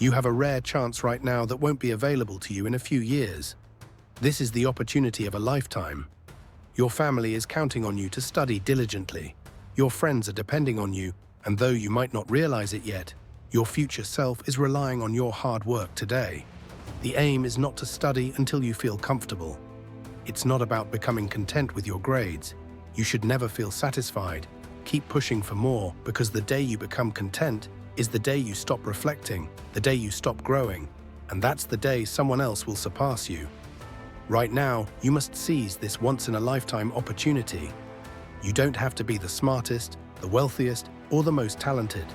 You have a rare chance right now that won't be available to you in a few years. This is the opportunity of a lifetime. Your family is counting on you to study diligently. Your friends are depending on you, and though you might not realize it yet, your future self is relying on your hard work today. The aim is not to study until you feel comfortable. It's not about becoming content with your grades. You should never feel satisfied. Keep pushing for more, because the day you become content is the day you stop reflecting, the day you stop growing, and that's the day someone else will surpass you. Right now, you must seize this once-in-a-lifetime opportunity. You don't have to be the smartest, the wealthiest, or the most talented.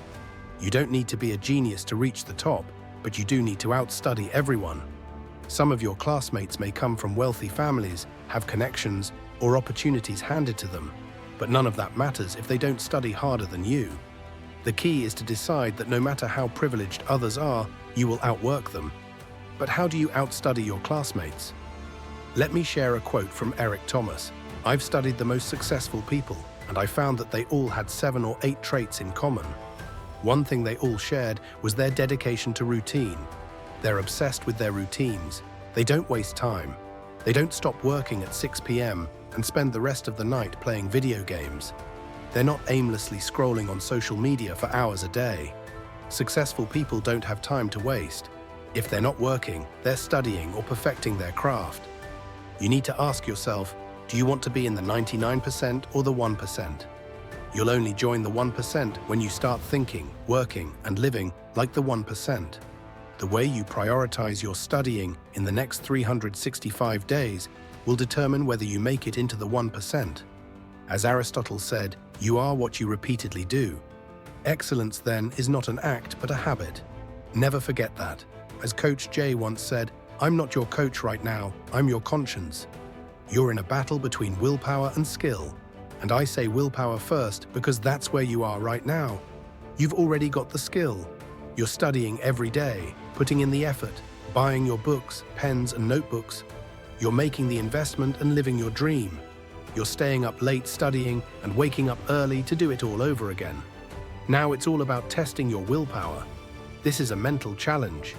You don't need to be a genius to reach the top, but you do need to outstudy everyone. Some of your classmates may come from wealthy families, have connections, or opportunities handed to them, but none of that matters if they don't study harder than you. The key is to decide that no matter how privileged others are, you will outwork them. But how do you outstudy your classmates? Let me share a quote from Eric Thomas. I've studied the most successful people, and I found that they all had 7 or 8 traits in common. One thing they all shared was their dedication to routine. They're obsessed with their routines. They don't waste time. They don't stop working at 6 p.m. and spend the rest of the night playing video games. They're not aimlessly scrolling on social media for hours a day. Successful people don't have time to waste. If they're not working, they're studying or perfecting their craft. You need to ask yourself, do you want to be in the 99% or the 1%? You'll only join the 1% when you start thinking, working, and living like the 1%. The way you prioritize your studying in the next 365 days will determine whether you make it into the 1%. As Aristotle said, you are what you repeatedly do. Excellence, then, is not an act but a habit. Never forget that. As Coach Jay once said, I'm not your coach right now, I'm your conscience. You're in a battle between willpower and skill. And I say willpower first because that's where you are right now. You've already got the skill. You're studying every day, putting in the effort, buying your books, pens, and notebooks. You're making the investment and living your dream. You're staying up late studying and waking up early to do it all over again. Now it's all about testing your willpower. This is a mental challenge.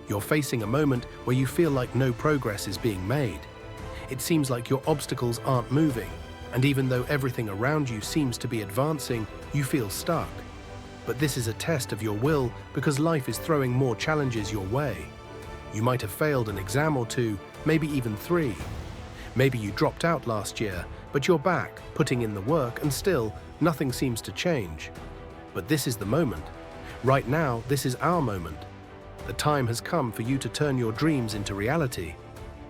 You're facing a moment where you feel like no progress is being made. It seems like your obstacles aren't moving, and even though everything around you seems to be advancing, you feel stuck. But this is a test of your will because life is throwing more challenges your way. You might have failed an exam or 2, maybe even 3. Maybe you dropped out last year, but you're back, putting in the work, and still, nothing seems to change. But this is the moment. Right now, this is our moment. The time has come for you to turn your dreams into reality.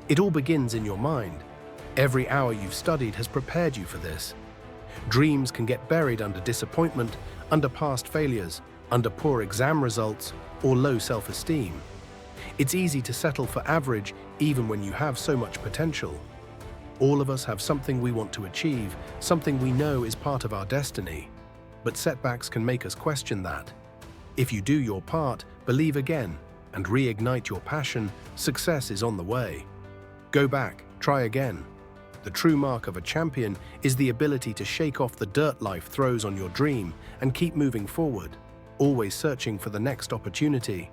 It all begins in your mind. Every hour you've studied has prepared you for this. Dreams can get buried under disappointment, under past failures, under poor exam results, or low self-esteem. It's easy to settle for average even when you have so much potential. All of us have something we want to achieve, something we know is part of our destiny. But setbacks can make us question that. If you do your part, believe again, and reignite your passion, success is on the way. Go back, try again. The true mark of a champion is the ability to shake off the dirt life throws on your dream and keep moving forward, always searching for the next opportunity.